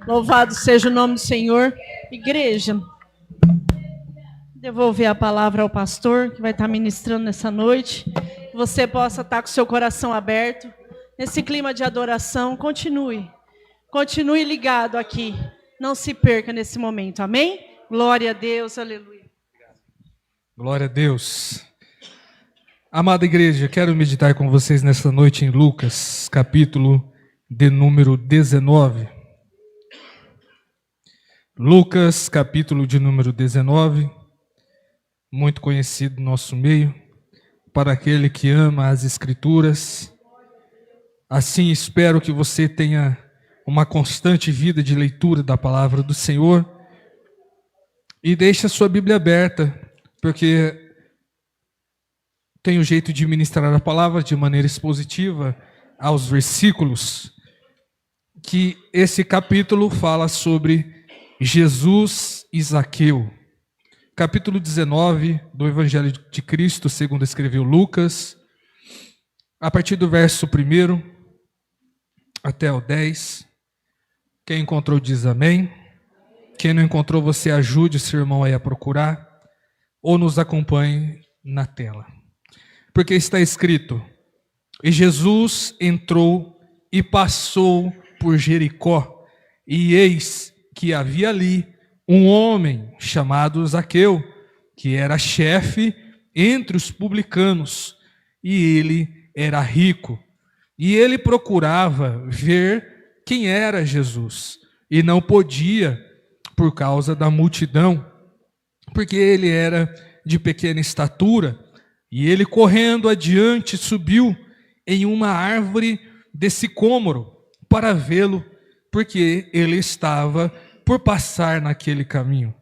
Louvado seja o nome do Senhor. Igreja, devolver a palavra ao pastor, que vai estar ministrando nessa noite. Que você possa estar com o seu coração aberto. Nesse clima de adoração, continue ligado aqui. Não se perca nesse momento, amém? Glória a Deus, aleluia. Glória a Deus. Amada igreja, quero meditar com vocês nessa noite em Lucas, capítulo de número 19. Lucas, capítulo de número 19, muito conhecido no nosso meio, para aquele que ama as Escrituras. Assim, espero que você tenha uma constante vida de leitura da palavra do Senhor e deixe a sua Bíblia aberta, porque tem o jeito de ministrar a palavra de maneira expositiva aos versículos, que esse capítulo fala sobre Jesus e Zaqueu. Capítulo 19 do Evangelho de Cristo, segundo escreveu Lucas, a partir do verso 1 até o 10. Quem encontrou diz amém. Quem não encontrou, você ajude o seu irmão aí a procurar, ou nos acompanhe na tela. Porque está escrito: e Jesus entrou e passou por Jericó, e eis que havia ali um homem chamado Zaqueu, que era chefe entre os publicanos, e ele era rico. E ele procurava ver quem era Jesus, e não podia por causa da multidão, porque ele era de pequena estatura. E ele, correndo adiante, subiu em uma árvore de sicômoro para vê-lo, porque ele estava por passar naquele caminho.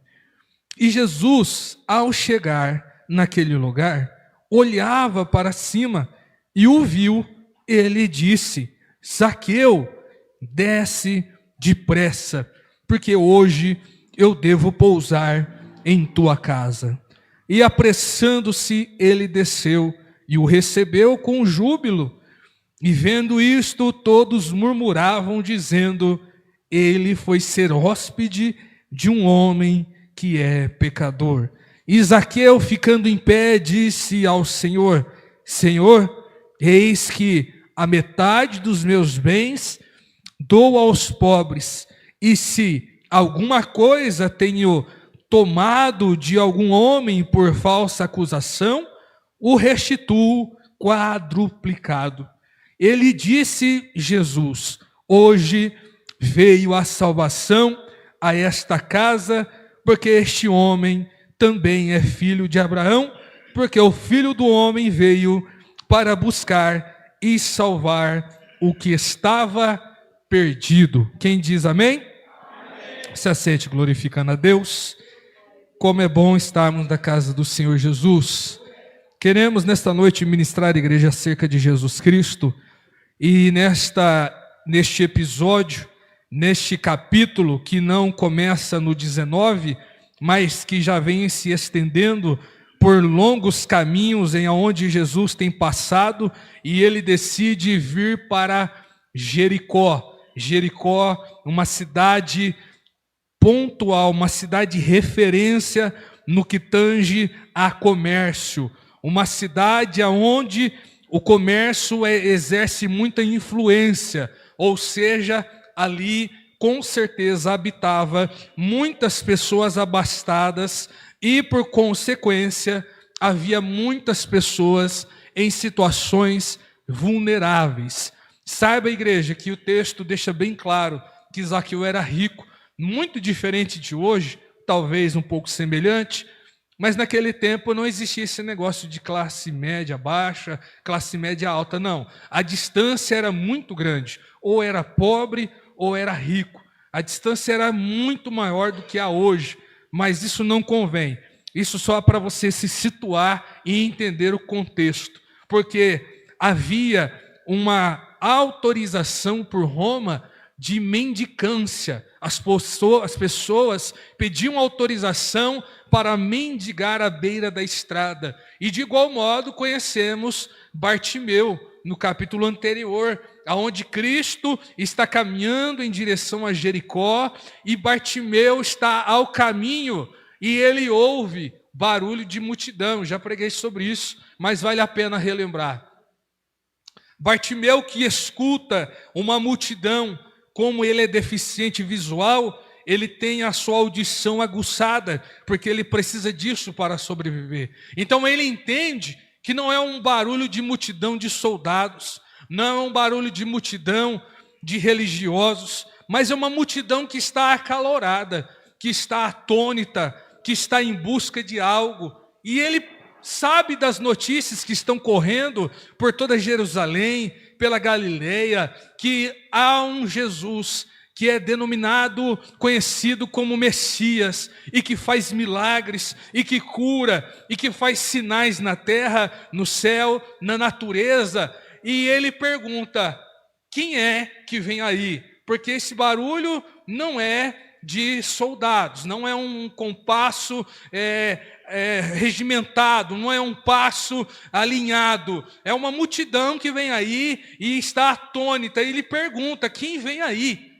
E Jesus, ao chegar naquele lugar, olhava para cima e o viu. Ele disse: Zaqueu, desce depressa, porque hoje eu devo pousar em tua casa. E apressando-se, ele desceu e o recebeu com júbilo. E vendo isto, todos murmuravam, dizendo: ele foi ser hóspede de um homem que é pecador. E Zaqueu, ficando em pé, disse ao Senhor: Senhor, eis que a metade dos meus bens dou aos pobres, e se alguma coisa tenho tomado de algum homem por falsa acusação, o restituo quadruplicado. Ele disse, Jesus: hoje veio a salvação a esta casa, porque este homem também é filho de Abraão, porque o Filho do Homem veio para buscar e salvar o que estava perdido. Quem diz amém? Amém. Se assente glorificando a Deus. Como é bom estarmos na casa do Senhor Jesus. Queremos nesta noite ministrar à igreja acerca de Jesus Cristo. E neste episódio, neste capítulo que não começa no 19, mas que já vem se estendendo por longos caminhos em onde Jesus tem passado, e ele decide vir para Jericó. Jericó, uma cidade pontual, uma cidade referência no que tange a comércio, uma cidade onde o comércio exerce muita influência, ou seja, ali com certeza habitava muitas pessoas abastadas e por consequência havia muitas pessoas em situações vulneráveis. Saiba, igreja, que o texto deixa bem claro que Zaqueu era rico, muito diferente de hoje, talvez um pouco semelhante, mas naquele tempo não existia esse negócio de classe média baixa, classe média alta, não. A distância era muito grande, ou era pobre ou era rico. A distância era muito maior do que a hoje, mas isso não convém. Isso só para você se situar e entender o contexto, porque havia uma autorização por Roma de mendicância. As pessoas pediam autorização para mendigar à beira da estrada. E de igual modo conhecemos Bartimeu. no capítulo anterior, aonde Cristo está caminhando em direção a Jericó e Bartimeu está ao caminho e ele ouve barulho de multidão. Já preguei sobre isso, mas vale a pena relembrar. Bartimeu, que escuta uma multidão, como ele é deficiente visual, ele tem a sua audição aguçada, porque ele precisa disso para sobreviver. Então ele entende que não é um barulho de multidão de soldados, não é um barulho de multidão de religiosos, mas é uma multidão que está acalorada, que está atônita, que está em busca de algo. E ele sabe das notícias que estão correndo por toda Jerusalém, pela Galileia, que há um Jesus que é denominado, conhecido como Messias, e que faz milagres, e que cura, e que faz sinais na terra, no céu, na natureza. E ele pergunta, quem é que vem aí? Porque esse barulho não é de soldados, não é um compasso regimentado, não é um passo alinhado, é uma multidão que vem aí e está atônita. E ele pergunta, quem vem aí?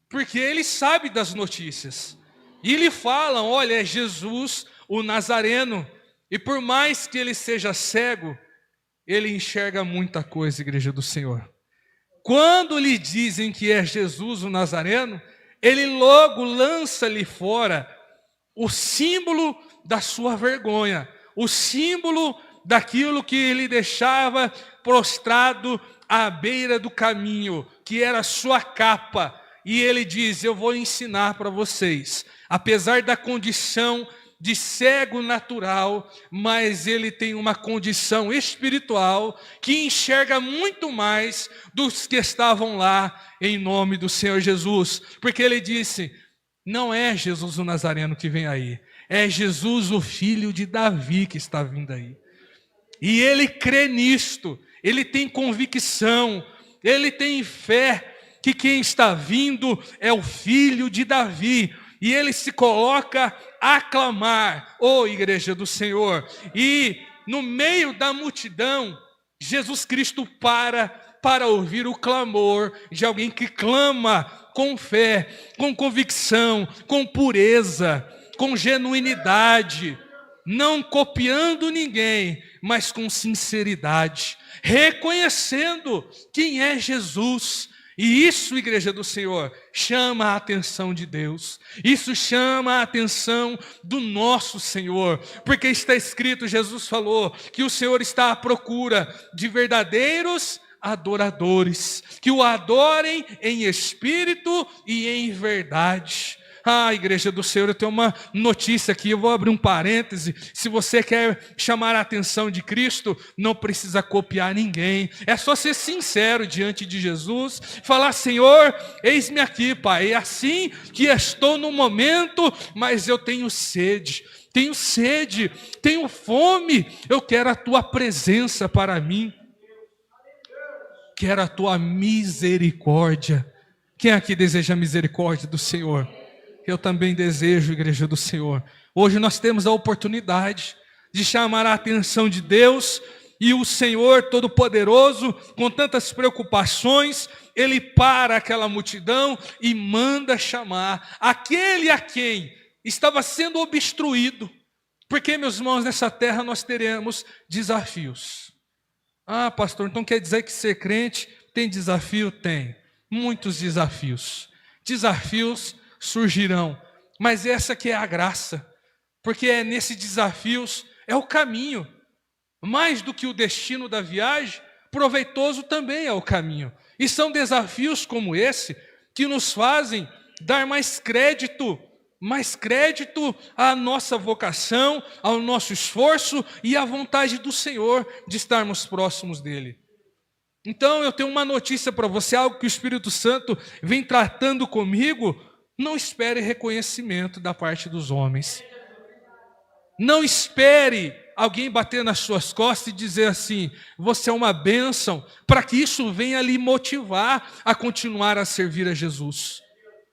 Porque ele sabe das notícias. E lhe falam, olha, é Jesus o Nazareno. E por mais que ele seja cego, ele enxerga muita coisa, igreja do Senhor. Quando lhe dizem que é Jesus o Nazareno, ele logo lança-lhe fora o símbolo da sua vergonha, o símbolo daquilo que ele deixava prostrado à beira do caminho, que era a sua capa. E ele diz, eu vou ensinar para vocês, apesar da condição de cego natural, mas ele tem uma condição espiritual que enxerga muito mais dos que estavam lá em nome do Senhor Jesus. Porque ele disse, não é Jesus o Nazareno que vem aí, é Jesus o filho de Davi que está vindo aí. E ele crê nisto, ele tem convicção, ele tem fé que quem está vindo é o filho de Davi. E ele se coloca a clamar, igreja do Senhor. E no meio da multidão, Jesus Cristo para ouvir o clamor de alguém que clama com fé, com convicção, com pureza, com genuinidade, não copiando ninguém, mas com sinceridade, reconhecendo quem é Jesus. E isso, igreja do Senhor, chama a atenção de Deus. Isso chama a atenção do nosso Senhor. Porque está escrito, Jesus falou, que o Senhor está à procura de verdadeiros adoradores, que o adorem em espírito e em verdade. Igreja do Senhor, eu tenho uma notícia aqui, eu vou abrir um parêntese. Se você quer chamar a atenção de Cristo, não precisa copiar ninguém. É só ser sincero diante de Jesus, falar, Senhor, eis-me aqui, Pai, é assim que estou no momento, mas eu tenho sede, tenho fome, eu quero a Tua presença para mim, quero a Tua misericórdia. Quem aqui deseja a misericórdia do Senhor? Eu também desejo, igreja do Senhor. Hoje nós temos a oportunidade de chamar a atenção de Deus, e o Senhor Todo-Poderoso, com tantas preocupações, Ele para aquela multidão e manda chamar aquele a quem estava sendo obstruído. Porque, meus irmãos, nessa terra nós teremos desafios. Pastor, então quer dizer que ser crente tem desafio? Tem. Muitos desafios. Desafios surgirão, mas essa que é a graça, porque é nesses desafios, é o caminho, mais do que o destino da viagem, proveitoso também é o caminho, e são desafios como esse, que nos fazem dar mais crédito à nossa vocação, ao nosso esforço e à vontade do Senhor de estarmos próximos dEle. Então eu tenho uma notícia para você, algo que o Espírito Santo vem tratando comigo. Não espere reconhecimento da parte dos homens. Não espere alguém bater nas suas costas e dizer assim, você é uma bênção, para que isso venha lhe motivar a continuar a servir a Jesus.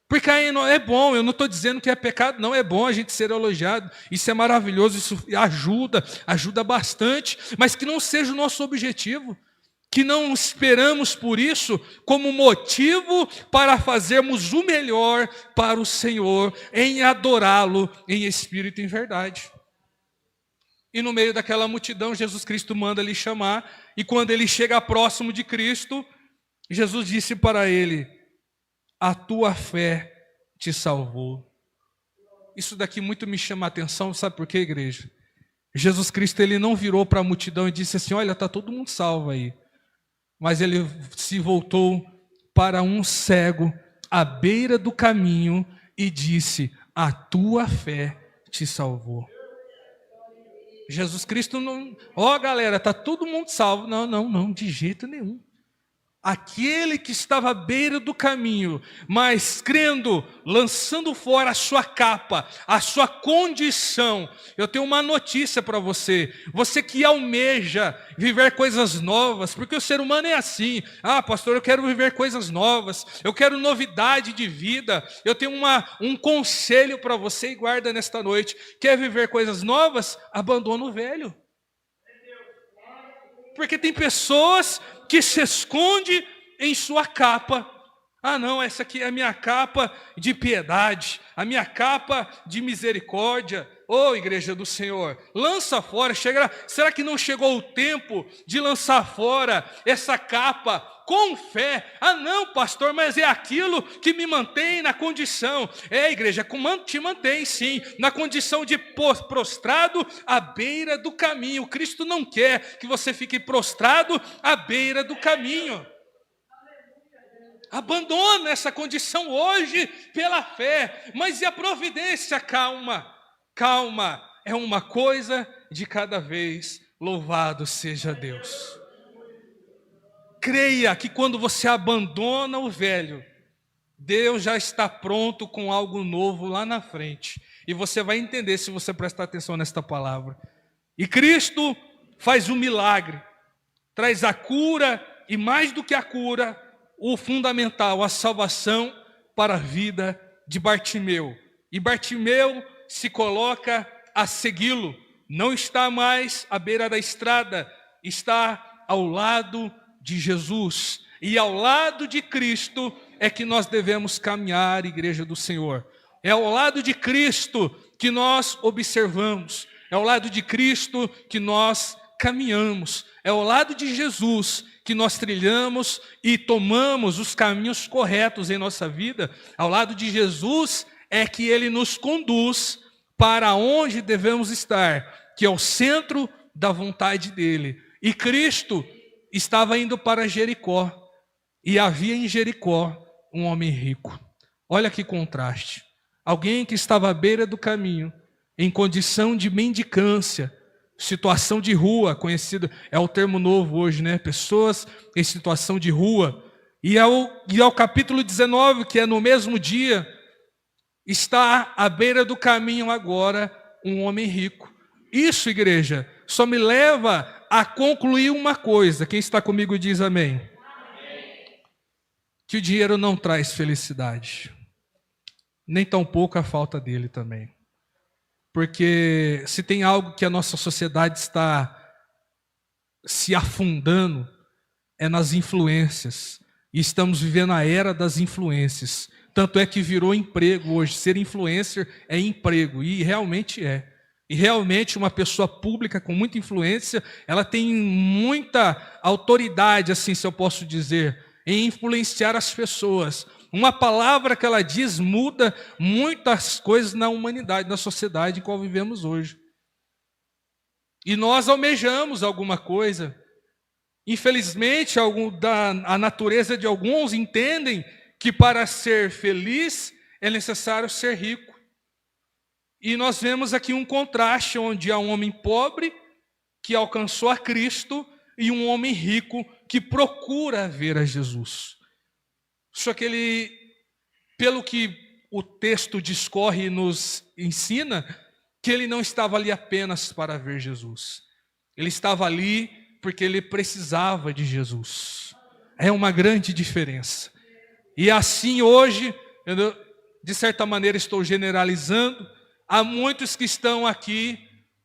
Porque aí não é bom, eu não estou dizendo que é pecado, não, é bom a gente ser elogiado, isso é maravilhoso, isso ajuda bastante, mas que não seja o nosso objetivo. que não esperamos por isso como motivo para fazermos o melhor para o Senhor, em adorá-lo em espírito e em verdade. E no meio daquela multidão, Jesus Cristo manda lhe chamar, e quando ele chega próximo de Cristo, Jesus disse para ele: a tua fé te salvou. Isso daqui muito me chama a atenção, sabe por quê, igreja? Jesus Cristo, ele não virou para a multidão e disse assim: olha, está todo mundo salvo aí. Mas ele se voltou para um cego à beira do caminho e disse: a tua fé te salvou. Jesus Cristo não... galera, está todo mundo salvo. Não, de jeito nenhum. Aquele que estava à beira do caminho, mas crendo, lançando fora a sua capa, a sua condição. Eu tenho uma notícia para você. Você que almeja viver coisas novas, porque o ser humano é assim. Pastor, eu quero viver coisas novas. Eu quero novidade de vida. Eu tenho um conselho para você e guarda nesta noite. Quer viver coisas novas? Abandona o velho. Porque tem pessoas que se esconde em sua capa. Não, essa aqui é a minha capa de piedade, a minha capa de misericórdia. Igreja do Senhor, lança fora, será que não chegou o tempo de lançar fora essa capa com fé? Não, pastor, mas é aquilo que me mantém na condição. Igreja, te mantém sim, na condição de prostrado à beira do caminho. Cristo não quer que você fique prostrado à beira do caminho. Abandona essa condição hoje pela fé. Mas e a providência? Calma, é uma coisa de cada vez. Louvado seja Deus. Creia que quando você abandona o velho, Deus já está pronto com algo novo lá na frente. E você vai entender se você prestar atenção nesta palavra. E Cristo faz um milagre, traz a cura e mais do que a cura, o fundamental, a salvação para a vida de Bartimeu. E Bartimeu se coloca a segui-lo. Não está mais à beira da estrada, está ao lado de Jesus. E ao lado de Cristo é que nós devemos caminhar, igreja do Senhor. É ao lado de Cristo que nós observamos. É ao lado de Cristo que nós caminhamos. É ao lado de Jesus que nós trilhamos e tomamos os caminhos corretos em nossa vida. Ao lado de Jesus é que Ele nos conduz para onde devemos estar, que é o centro da vontade dEle. E Cristo estava indo para Jericó, e havia em Jericó um homem rico. Olha que contraste. Alguém que estava à beira do caminho, em condição de mendicância, situação de rua, conhecido, é o termo novo hoje, né? Pessoas em situação de rua. E ao capítulo 19, que é no mesmo dia, está à beira do caminho agora um homem rico. Isso, igreja, só me leva a concluir uma coisa. Quem está comigo diz amém. Amém. Que o dinheiro não traz felicidade, nem tampouco a falta dele também. Porque se tem algo que a nossa sociedade está se afundando, é nas influências. E estamos vivendo a era das influências. Tanto é que virou emprego hoje. Ser influencer é emprego, e realmente é. E realmente uma pessoa pública com muita influência, ela tem muita autoridade, assim se eu posso dizer, em influenciar as pessoas. Uma palavra que ela diz muda muitas coisas na humanidade, na sociedade em qual vivemos hoje. E nós almejamos alguma coisa. Infelizmente, a natureza de alguns entendem que para ser feliz é necessário ser rico. E nós vemos aqui um contraste onde há um homem pobre que alcançou a Cristo e um homem rico que procura ver a Jesus. Só que ele, pelo que o texto discorre e nos ensina, que ele não estava ali apenas para ver Jesus. Ele estava ali porque ele precisava de Jesus. É uma grande diferença. E assim hoje, eu, de certa maneira estou generalizando, há muitos que estão aqui,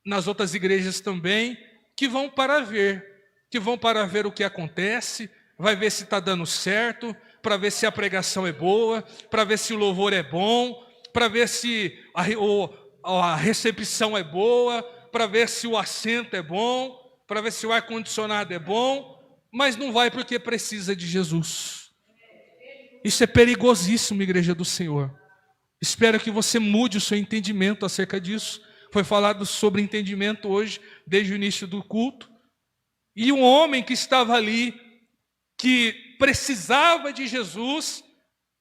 nas outras igrejas também, que vão para ver. que vão para ver o que acontece, vai ver se está dando certo, para ver se a pregação é boa, para ver se o louvor é bom, para ver se a recepção é boa, para ver se o assento é bom, para ver se o ar-condicionado é bom, mas não vai porque precisa de Jesus. Isso é perigosíssimo, igreja do Senhor. Espero que você mude o seu entendimento acerca disso. Foi falado sobre entendimento hoje, desde o início do culto. E um homem que estava ali, que precisava de Jesus,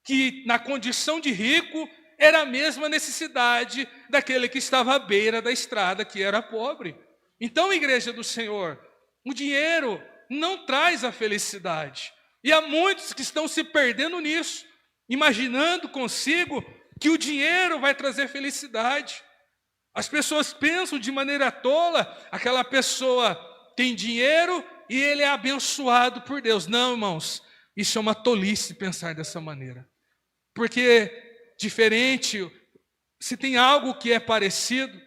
que na condição de rico, era a mesma necessidade daquele que estava à beira da estrada, que era pobre. Então, igreja do Senhor, o dinheiro não traz a felicidade. E há muitos que estão se perdendo nisso, imaginando consigo que o dinheiro vai trazer felicidade. As pessoas pensam de maneira tola, aquela pessoa tem dinheiro e ele é abençoado por Deus. Não, irmãos, isso é uma tolice pensar dessa maneira. Porque, diferente, se tem algo que é parecido,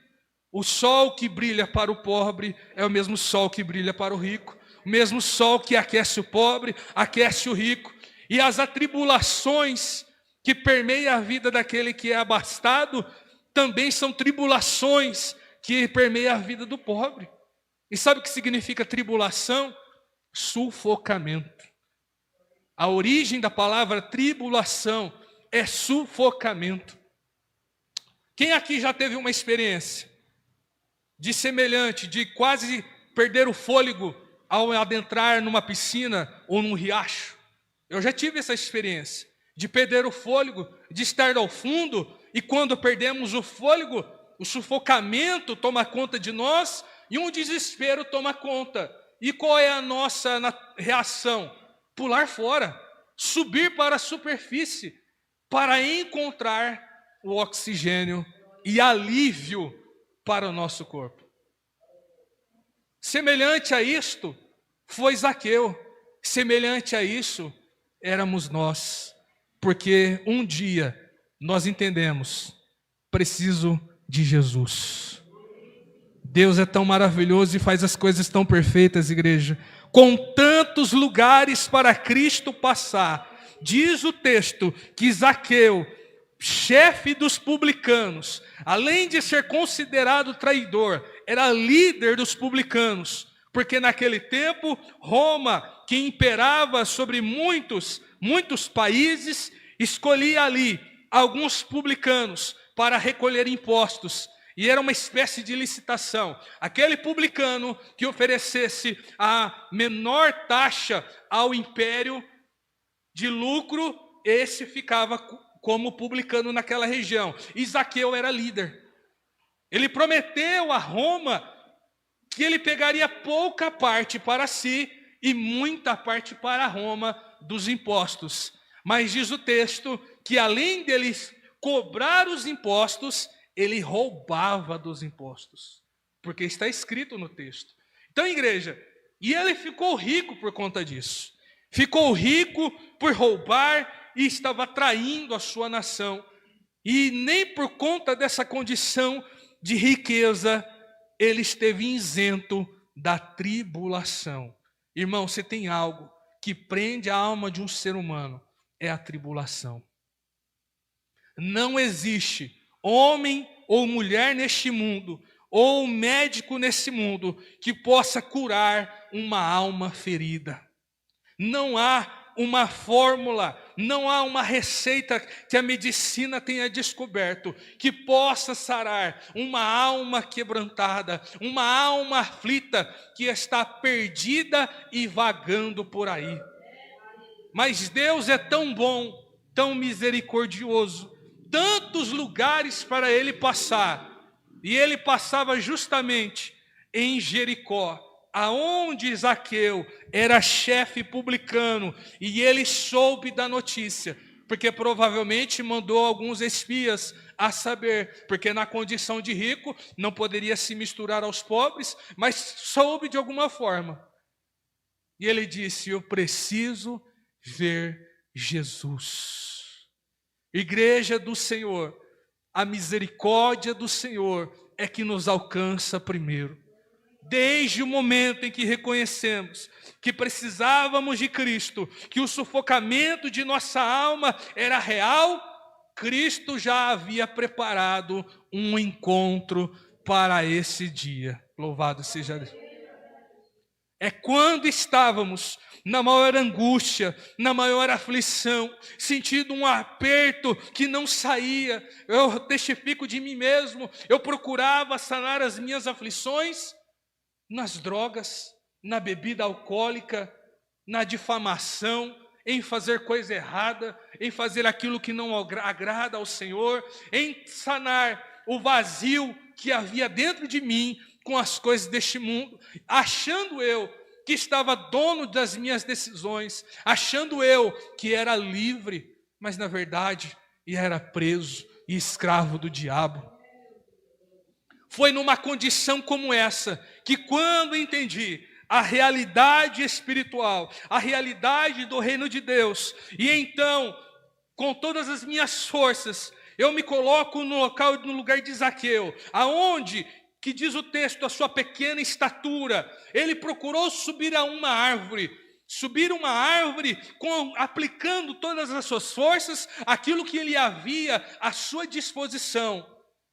o sol que brilha para o pobre é o mesmo sol que brilha para o rico. O mesmo sol que aquece o pobre, aquece o rico. E as atribulações que permeiam a vida daquele que é abastado, também são tribulações que permeiam a vida do pobre. E sabe o que significa tribulação? Sufocamento. A origem da palavra tribulação é sufocamento. Quem aqui já teve uma experiência de semelhante, de quase perder o fôlego ao adentrar numa piscina ou num riacho? Eu já tive essa experiência de perder o fôlego, de estar ao fundo, e quando perdemos o fôlego, o sufocamento toma conta de nós e um desespero toma conta. E qual é a nossa reação? Pular fora, subir para a superfície, para encontrar o oxigênio e alívio para o nosso corpo. Semelhante a isto foi Zaqueu, semelhante a isso éramos nós, porque um dia nós entendemos, preciso de Jesus. Deus é tão maravilhoso e faz as coisas tão perfeitas, igreja, com tantos lugares para Cristo passar. Diz o texto que Zaqueu, chefe dos publicanos, além de ser considerado traidor, era líder dos publicanos, porque naquele tempo Roma, que imperava sobre muitos países, escolhia ali alguns publicanos para recolher impostos. E era uma espécie de licitação. Aquele publicano que oferecesse a menor taxa ao império de lucro, esse ficava como publicano naquela região. E Zaqueu era líder. Ele prometeu a Roma que ele pegaria pouca parte para si e muita parte para Roma dos impostos. Mas diz o texto que além deles cobrar os impostos, ele roubava dos impostos, porque está escrito no texto. Então, igreja, e ele ficou rico por conta disso. Ficou rico por roubar e estava traindo a sua nação. E nem por conta dessa condição de riqueza, ele esteve isento da tribulação. Irmão, se tem algo que prende a alma de um ser humano, é a tribulação. Não existe homem ou mulher neste mundo, ou médico nesse mundo, que possa curar uma alma ferida. Não há uma fórmula, não há uma receita que a medicina tenha descoberto que possa sarar uma alma quebrantada, uma alma aflita que está perdida e vagando por aí. Mas Deus é tão bom, tão misericordioso, tantos lugares para ele passar, e ele passava justamente em Jericó, aonde Zaqueu era chefe publicano, e ele soube da notícia, porque provavelmente mandou alguns espias a saber, porque na condição de rico não poderia se misturar aos pobres, mas soube de alguma forma. E ele disse: eu preciso ver Jesus. Igreja do Senhor, a misericórdia do Senhor é que nos alcança primeiro. Desde o momento em que reconhecemos que precisávamos de Cristo, que o sufocamento de nossa alma era real, Cristo já havia preparado um encontro para esse dia. Louvado seja Deus. É quando estávamos na maior angústia, na maior aflição, sentindo um aperto que não saía. Eu testifico de mim mesmo, eu procurava sanar as minhas aflições nas drogas, na bebida alcoólica, na difamação, em fazer coisa errada, em fazer aquilo que não agrada ao Senhor, em sanar o vazio que havia dentro de mim com as coisas deste mundo, achando eu que estava dono das minhas decisões, achando eu que era livre, mas na verdade era preso e escravo do diabo. Foi numa condição como essa que, quando entendi a realidade espiritual, a realidade do reino de Deus, e então, com todas as minhas forças, eu me coloco no lugar de Zaqueu, aonde, que diz o texto, a sua pequena estatura, ele procurou subir a uma árvore, aplicando todas as suas forças, aquilo que ele havia à sua disposição.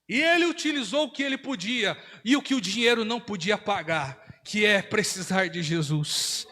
E ele utilizou o que ele podia e o que o dinheiro não podia pagar, que é precisar de Jesus.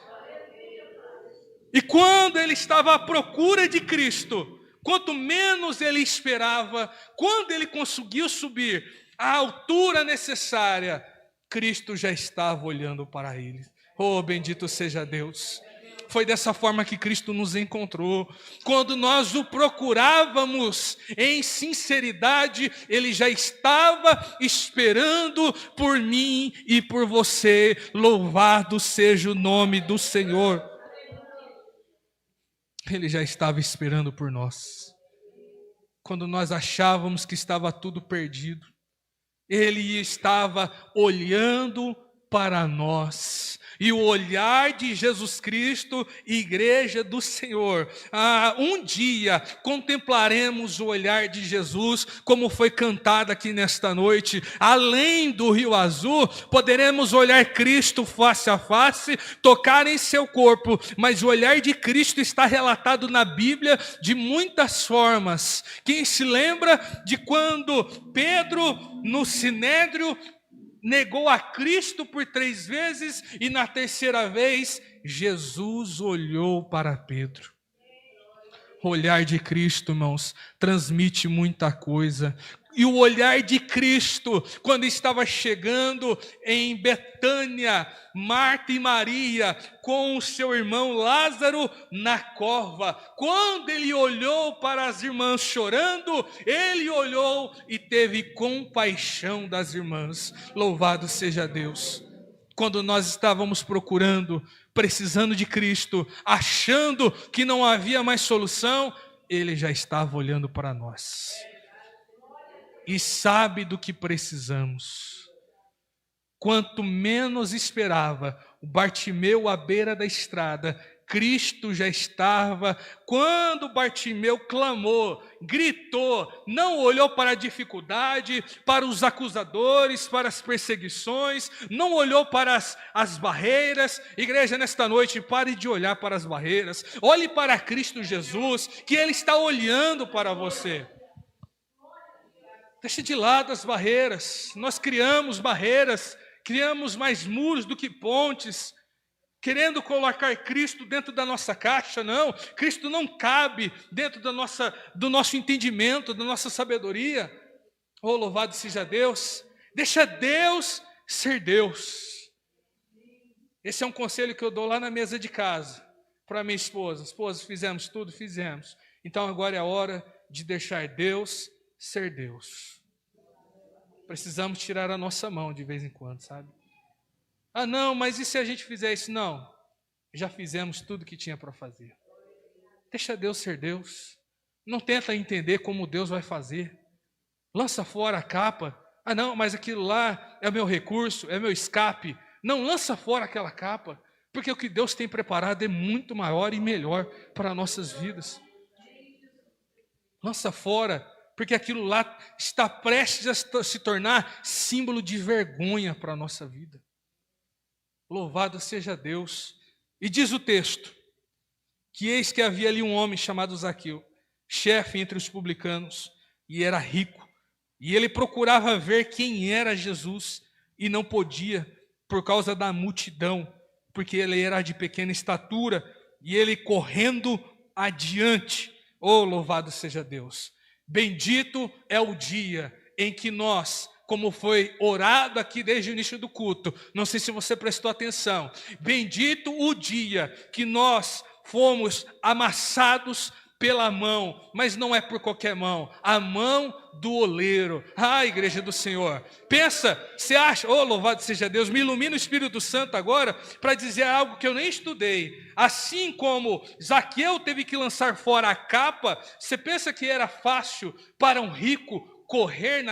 E quando ele estava à procura de Cristo, quanto menos ele esperava, quando ele conseguiu subir à altura necessária, Cristo já estava olhando para ele. Oh, bendito seja Deus. Foi dessa forma que Cristo nos encontrou. Quando nós o procurávamos em sinceridade, Ele já estava esperando por mim e por você. Louvado seja o nome do Senhor. Ele já estava esperando por nós. Quando nós achávamos que estava tudo perdido, Ele estava olhando para nós. E o olhar de Jesus Cristo, igreja do Senhor. Um dia contemplaremos o olhar de Jesus, como foi cantado aqui nesta noite. Além do Rio Azul, poderemos olhar Cristo face a face, tocar em seu corpo. Mas o olhar de Cristo está relatado na Bíblia de muitas formas. Quem se lembra de quando Pedro, no Sinédrio, negou a Cristo por 3 vezes e na terceira vez Jesus olhou para Pedro. O olhar de Cristo, irmãos, transmite muita coisa. E o olhar de Cristo, quando estava chegando em Betânia, Marta e Maria, com o seu irmão Lázaro na cova, quando ele olhou para as irmãs chorando, ele olhou e teve compaixão das irmãs. Louvado seja Deus. Quando nós estávamos procurando, precisando de Cristo, achando que não havia mais solução, Ele já estava olhando para nós. E sabe do que precisamos. Quanto menos esperava, o Bartimeu à beira da estrada, Cristo já estava. Quando Bartimeu clamou, gritou, não olhou para a dificuldade, para os acusadores, para as perseguições, não olhou para as barreiras. Igreja, nesta noite, pare de olhar para as barreiras, olhe para Cristo Jesus, que Ele está olhando para você. Deixe de lado as barreiras. Nós criamos barreiras, criamos mais muros do que pontes, querendo colocar Cristo dentro da nossa caixa. Não, Cristo não cabe dentro do nosso entendimento, da nossa sabedoria. Oh, louvado seja Deus. Deixa Deus ser Deus. Esse é um conselho que eu dou lá na mesa de casa para minha esposa. Esposa, fizemos tudo? Fizemos. Então agora é a hora de deixar Deus ser Deus. Precisamos tirar a nossa mão de vez em quando, sabe? Ah, não, mas e se a gente fizer isso? Não, já fizemos tudo que tinha para fazer. Deixa Deus ser Deus. Não tenta entender como Deus vai fazer. Lança fora a capa. Ah, não, mas aquilo lá é o meu recurso, é o meu escape. Não, lança fora aquela capa, porque o que Deus tem preparado é muito maior e melhor para nossas vidas. Lança fora, porque aquilo lá está prestes a se tornar símbolo de vergonha para a nossa vida. Louvado seja Deus. E diz o texto, que eis que havia ali um homem chamado Zaqueu, chefe entre os publicanos, e era rico. E ele procurava ver quem era Jesus, e não podia, por causa da multidão, porque ele era de pequena estatura, e ele correndo adiante. Oh, louvado seja Deus. Bendito é o dia em que nós, como foi orado aqui desde o início do culto, não sei se você prestou atenção, bendito o dia que nós fomos amassados pela mão, mas não é por qualquer mão, a mão do oleiro. Ah, igreja do Senhor, pensa, você acha, oh, louvado seja Deus, me ilumina o Espírito Santo agora para dizer algo que eu nem estudei. Assim como Zaqueu teve que lançar fora a capa, você pensa que era fácil para um rico correr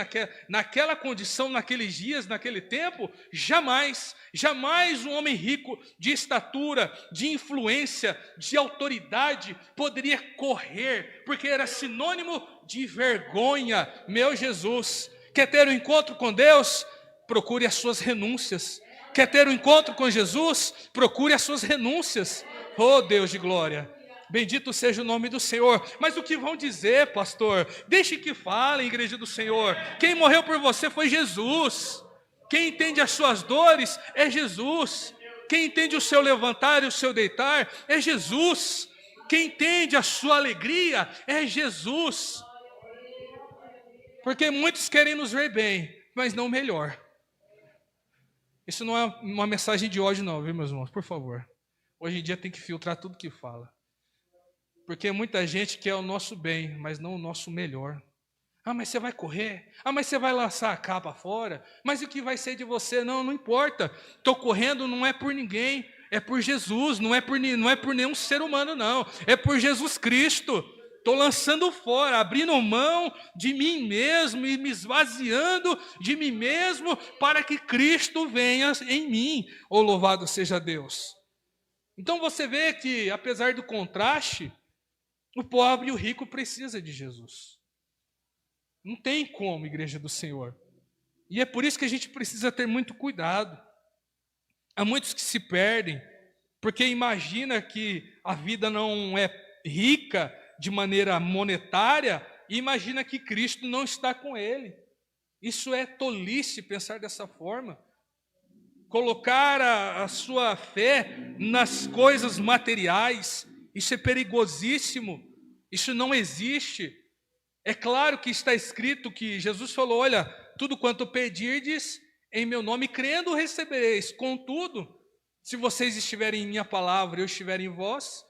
naquela condição, naqueles dias, naquele tempo? Jamais, jamais um homem rico de estatura, de influência, de autoridade poderia correr, porque era sinônimo de vergonha. Meu Jesus, quer ter um encontro com Deus? Procure as suas renúncias. Quer ter um encontro com Jesus? Procure as suas renúncias. Oh, Deus de glória, bendito seja o nome do Senhor. Mas o que vão dizer, pastor? Deixe que falem, igreja do Senhor. Quem morreu por você foi Jesus. Quem entende as suas dores é Jesus. Quem entende o seu levantar e o seu deitar é Jesus. Quem entende a sua alegria é Jesus. Porque muitos querem nos ver bem, mas não melhor. Isso não é uma mensagem de ódio não, viu, meus irmãos? Por favor. Hoje em dia tem que filtrar tudo que fala. Porque muita gente quer o nosso bem, mas não o nosso melhor. Ah, mas você vai correr? Ah, mas você vai lançar a capa fora? Mas o que vai ser de você? Não, não importa. Estou correndo não é por ninguém, é por Jesus, não é por nenhum ser humano, não. É por Jesus Cristo. Estou lançando fora, abrindo mão de mim mesmo e me esvaziando de mim mesmo para que Cristo venha em mim. Oh, louvado seja Deus. Então você vê que, apesar do contraste, o pobre e o rico precisa de Jesus. Não tem como, igreja do Senhor. E é por isso que a gente precisa ter muito cuidado. Há muitos que se perdem, porque imagina que a vida não é rica de maneira monetária, e imagina que Cristo não está com ele. Isso é tolice pensar dessa forma. Colocar a sua fé nas coisas materiais, isso é perigosíssimo, isso não existe. É claro que está escrito que Jesus falou, olha, tudo quanto pedirdes em meu nome, crendo recebereis. Contudo, se vocês estiverem em minha palavra e eu estiver em vós,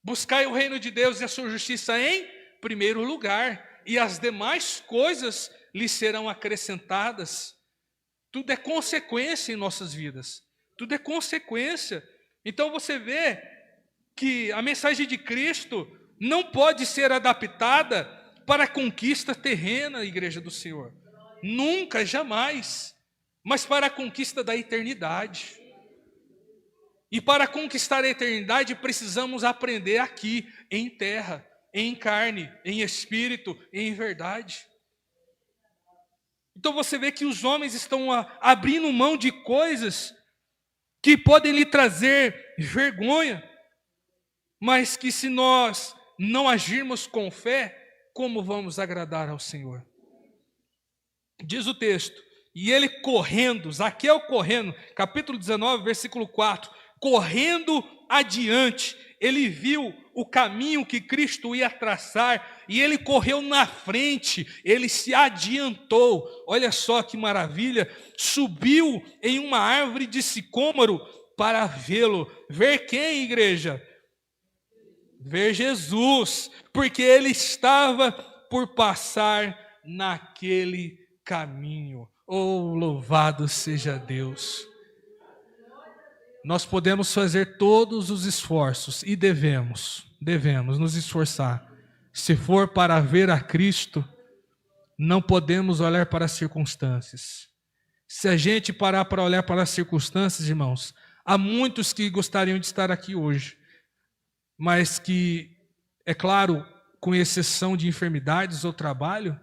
buscai o reino de Deus e a sua justiça em primeiro lugar, e as demais coisas lhes serão acrescentadas. Tudo é consequência em nossas vidas. Tudo é consequência. Então você vê que a mensagem de Cristo não pode ser adaptada para a conquista terrena, igreja do Senhor. Nunca, jamais. Mas para a conquista da eternidade. E para conquistar a eternidade precisamos aprender aqui, em terra, em carne, em espírito, em verdade. Então você vê que os homens estão abrindo mão de coisas que podem lhe trazer vergonha, mas que se nós não agirmos com fé, como vamos agradar ao Senhor? Diz o texto, e ele correndo, Zaqueu correndo, capítulo 19, versículo 4, correndo adiante, ele viu o caminho que Cristo ia traçar, e ele correu na frente, ele se adiantou. Olha só que maravilha, subiu em uma árvore de sicômoro para vê-lo. Ver quem, igreja? Ver Jesus, porque ele estava por passar naquele caminho. Oh, louvado seja Deus. Nós podemos fazer todos os esforços e devemos nos esforçar. Se for para ver a Cristo, não podemos olhar para as circunstâncias. Se a gente parar para olhar para as circunstâncias, irmãos, há muitos que gostariam de estar aqui hoje, mas que, é claro, com exceção de enfermidades ou trabalho,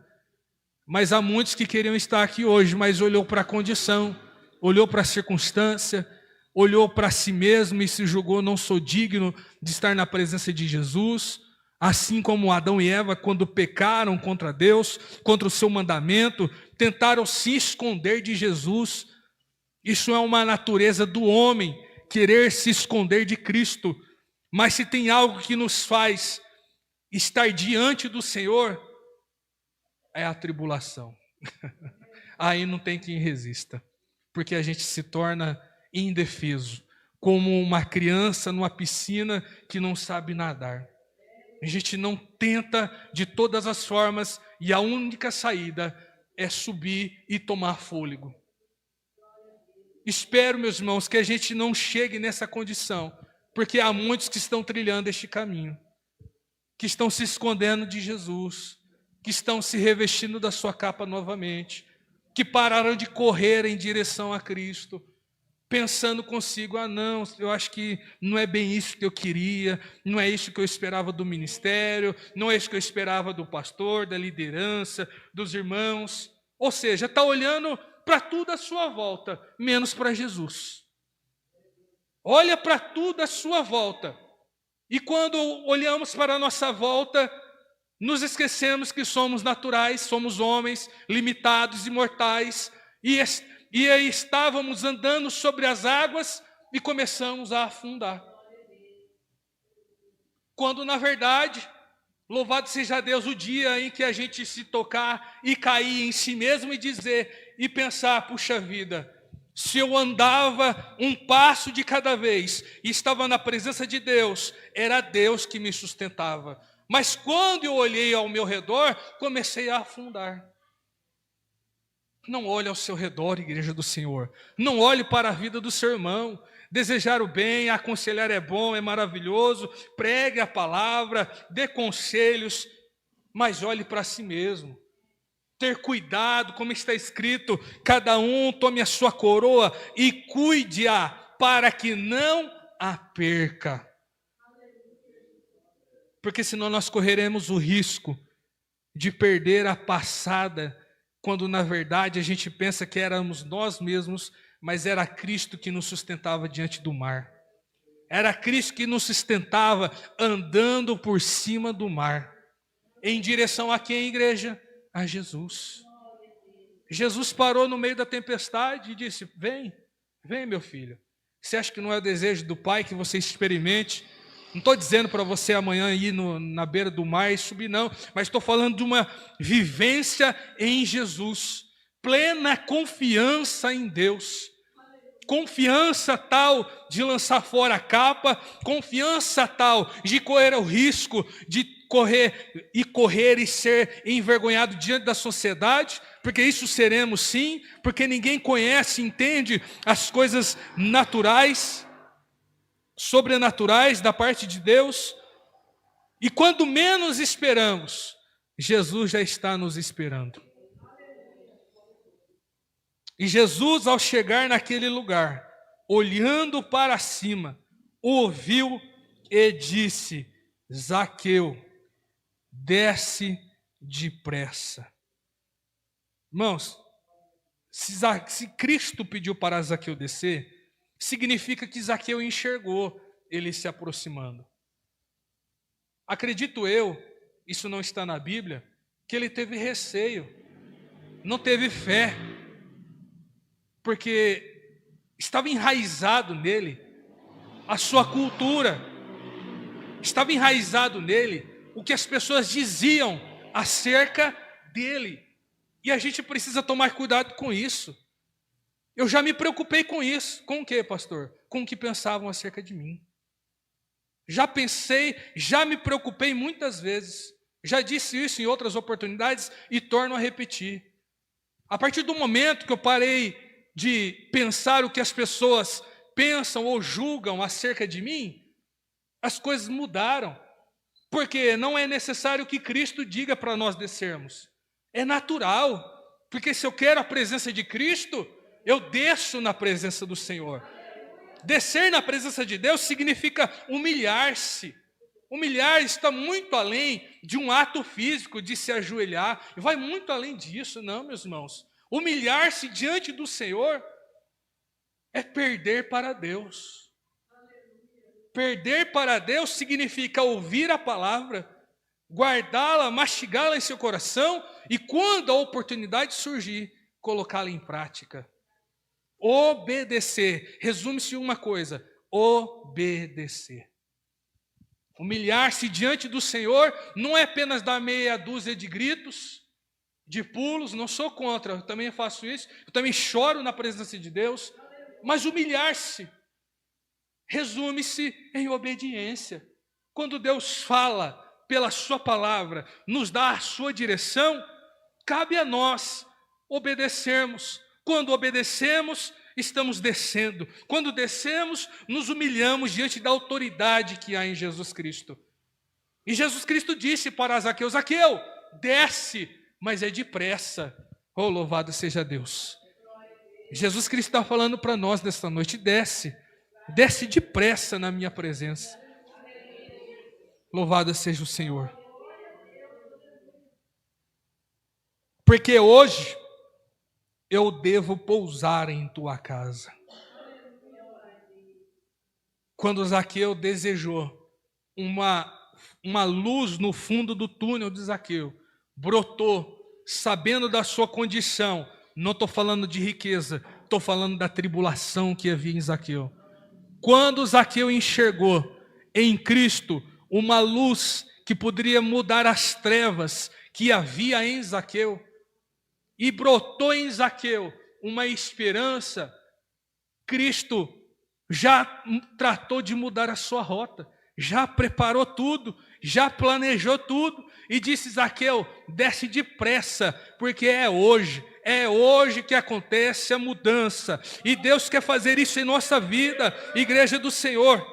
mas há muitos que queriam estar aqui hoje, mas olhou para a condição olhou para a circunstância, olhou para si mesmo e se julgou: não sou digno de estar na presença de Jesus. Assim como Adão e Eva, quando pecaram contra Deus, contra o seu mandamento, tentaram se esconder de Jesus. Isso é uma natureza do homem, querer se esconder de Cristo. Mas se tem algo que nos faz estar diante do Senhor, é a tribulação. Aí não tem quem resista, porque a gente se torna indefeso, como uma criança numa piscina que não sabe nadar. A gente não tenta de todas as formas e a única saída é subir e tomar fôlego. Espero, meus irmãos, que a gente não chegue nessa condição, porque há muitos que estão trilhando este caminho, que estão se escondendo de Jesus, que estão se revestindo da sua capa novamente, que pararam de correr em direção a Cristo, pensando consigo: ah não, eu acho que não é bem isso que eu queria, não é isso que eu esperava do ministério, não é isso que eu esperava do pastor, da liderança, dos irmãos. Ou seja, está olhando para tudo à sua volta, menos para Jesus. Olha para tudo à sua volta. E quando olhamos para a nossa volta, nos esquecemos que somos naturais, somos homens limitados e mortais, e aí estávamos andando sobre as águas e começamos a afundar. Quando, na verdade, louvado seja Deus, o dia em que a gente se tocar e cair em si mesmo e dizer, e pensar: puxa vida, se eu andava um passo de cada vez e estava na presença de Deus, era Deus que me sustentava. Mas quando eu olhei ao meu redor, comecei a afundar. Não olhe ao seu redor, igreja do Senhor. Não olhe para a vida do seu irmão. Desejar o bem, aconselhar é bom, é maravilhoso. Pregue a palavra, dê conselhos, mas olhe para si mesmo. Ter cuidado, como está escrito: cada um tome a sua coroa e cuide-a, para que não a perca. Porque senão nós correremos o risco de perder a passada, quando na verdade a gente pensa que éramos nós mesmos, mas era Cristo que nos sustentava diante do mar. Era Cristo que nos sustentava andando por cima do mar. Em direção a quem, igreja? A Jesus. Jesus parou no meio da tempestade e disse: vem, vem meu filho. Você acha que não é o desejo do Pai que você experimente? Não estou dizendo para você amanhã ir na beira do mar e subir, não. Mas estou falando de uma vivência em Jesus. Plena confiança em Deus. Confiança tal de lançar fora a capa. Confiança tal de correr o risco de correr e ser envergonhado diante da sociedade. Porque isso seremos sim. Porque ninguém conhece, entende as coisas naturais, sobrenaturais da parte de Deus, e quando menos esperamos, Jesus já está nos esperando. E Jesus, ao chegar naquele lugar, olhando para cima, ouviu e disse: Zaqueu, desce depressa. Irmãos, se Cristo pediu para Zaqueu descer, significa que Zaqueu enxergou ele se aproximando. Acredito eu, isso não está na Bíblia, que ele teve receio, não teve fé, porque estava enraizado nele a sua cultura, estava enraizado nele o que as pessoas diziam acerca dele. E a gente precisa tomar cuidado com isso. Eu já me preocupei com isso. Com o quê, pastor? Com o que pensavam acerca de mim. Já pensei, já me preocupei muitas vezes. Já disse isso em outras oportunidades e torno a repetir. A partir do momento que eu parei de pensar o que as pessoas pensam ou julgam acerca de mim, as coisas mudaram. Porque não é necessário que Cristo diga para nós descermos. É natural. Porque se eu quero a presença de Cristo, eu desço na presença do Senhor. Descer na presença de Deus significa humilhar-se. Humilhar está muito além de um ato físico, de se ajoelhar. Vai muito além disso, não, meus irmãos. Humilhar-se diante do Senhor é perder para Deus. Perder para Deus significa ouvir a palavra, guardá-la, mastigá-la em seu coração e, quando a oportunidade surgir, colocá-la em prática. Obedecer. Resume-se em uma coisa: obedecer. Humilhar-se diante do Senhor não é apenas dar meia dúzia de gritos, de pulos, não sou contra, eu também faço isso, eu também choro na presença de Deus, mas humilhar-se resume-se em obediência. Quando Deus fala pela sua palavra, nos dá a sua direção, cabe a nós obedecermos. Quando obedecemos, estamos descendo. Quando descemos, nos humilhamos diante da autoridade que há em Jesus Cristo. E Jesus Cristo disse para Zaqueu: Zaqueu, desce, mas é depressa. Oh, louvado seja Deus. Jesus Cristo está falando para nós nesta noite: desce, desce depressa na minha presença. Louvado seja o Senhor. Porque hoje eu devo pousar em tua casa. Quando Zaqueu desejou uma luz no fundo do túnel de Zaqueu, brotou, sabendo da sua condição. Não estou falando de riqueza, estou falando da tribulação que havia em Zaqueu. Quando Zaqueu enxergou em Cristo uma luz que poderia mudar as trevas que havia em Zaqueu, e brotou em Zaqueu uma esperança, Cristo já tratou de mudar a sua rota, já preparou tudo, já planejou tudo, e disse: Zaqueu, desce depressa, porque é hoje que acontece a mudança, e Deus quer fazer isso em nossa vida, igreja do Senhor.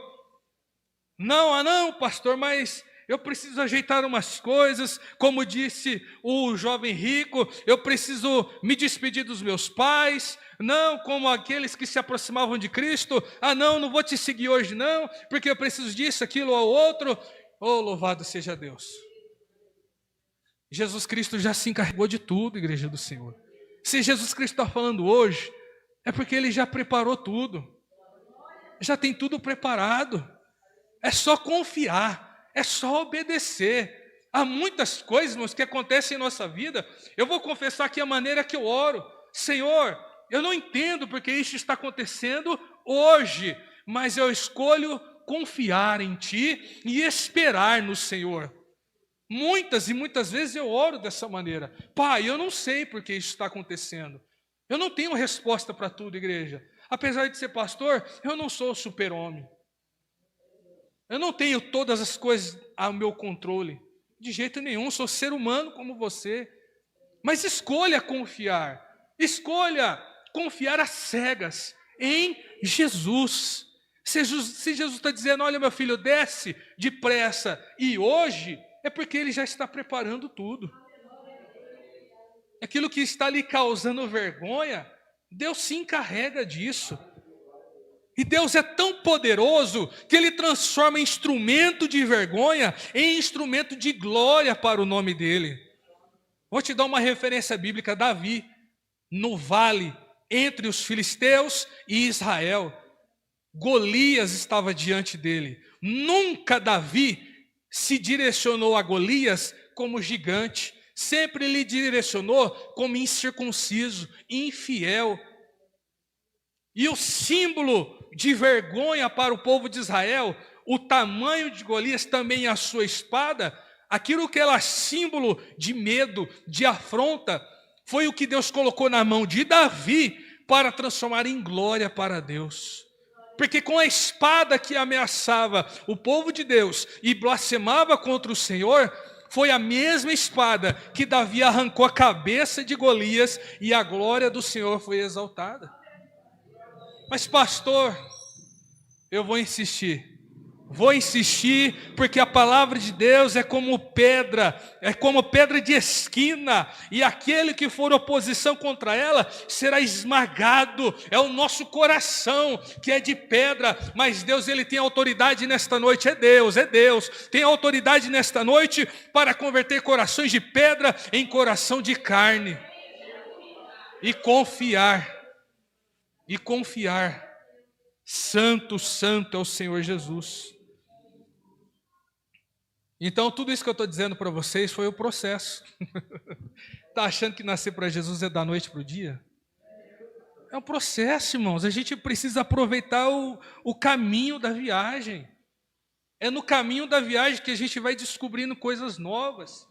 Não, pastor, mas eu preciso ajeitar umas coisas, como disse o jovem rico, eu preciso me despedir dos meus pais, não como aqueles que se aproximavam de Cristo, não vou te seguir hoje não, porque eu preciso disso, aquilo ou outro. Oh, louvado seja Deus. Jesus Cristo já se encarregou de tudo, igreja do Senhor. Se Jesus Cristo está falando hoje, é porque Ele já preparou tudo, já tem tudo preparado, é só confiar. É só obedecer. Há muitas coisas, irmãos, que acontecem em nossa vida. Eu vou confessar aqui a maneira que eu oro. Senhor, eu não entendo porque isso está acontecendo hoje, mas eu escolho confiar em Ti e esperar no Senhor. Muitas e muitas vezes eu oro dessa maneira. Pai, eu não sei porque isso está acontecendo. Eu não tenho resposta para tudo, igreja. Apesar de ser pastor, eu não sou super-homem. Eu não tenho todas as coisas ao meu controle, de jeito nenhum, sou ser humano como você. Mas escolha confiar às cegas em Jesus. Se Jesus está dizendo: olha, meu filho, desce depressa, e hoje, é porque Ele já está preparando tudo. Aquilo que está lhe causando vergonha, Deus se encarrega disso. E Deus é tão poderoso que Ele transforma instrumento de vergonha em instrumento de glória para o nome dEle. Vou te dar uma referência bíblica: Davi, no vale entre os filisteus e Israel. Golias estava diante dele. Nunca Davi se direcionou a Golias como gigante. Sempre lhe direcionou como incircunciso, infiel. E o símbolo de vergonha para o povo de Israel, o tamanho de Golias, também a sua espada, aquilo que era símbolo de medo, de afronta, foi o que Deus colocou na mão de Davi para transformar em glória para Deus. Porque com a espada que ameaçava o povo de Deus e blasfemava contra o Senhor, foi a mesma espada que Davi arrancou a cabeça de Golias e a glória do Senhor foi exaltada. Mas pastor, eu vou insistir porque a palavra de Deus é como pedra de esquina, e aquele que for oposição contra ela será esmagado. É o nosso coração que é de pedra, mas Deus, Ele tem autoridade nesta noite, é Deus, tem autoridade nesta noite para converter corações de pedra em coração de carne, e confiar. Santo, santo é o Senhor Jesus. Então, tudo isso que eu estou dizendo para vocês foi o processo. Está achando que nascer para Jesus é da noite para o dia? É um processo, irmãos. A gente precisa aproveitar o caminho da viagem. É no caminho da viagem que a gente vai descobrindo coisas novas.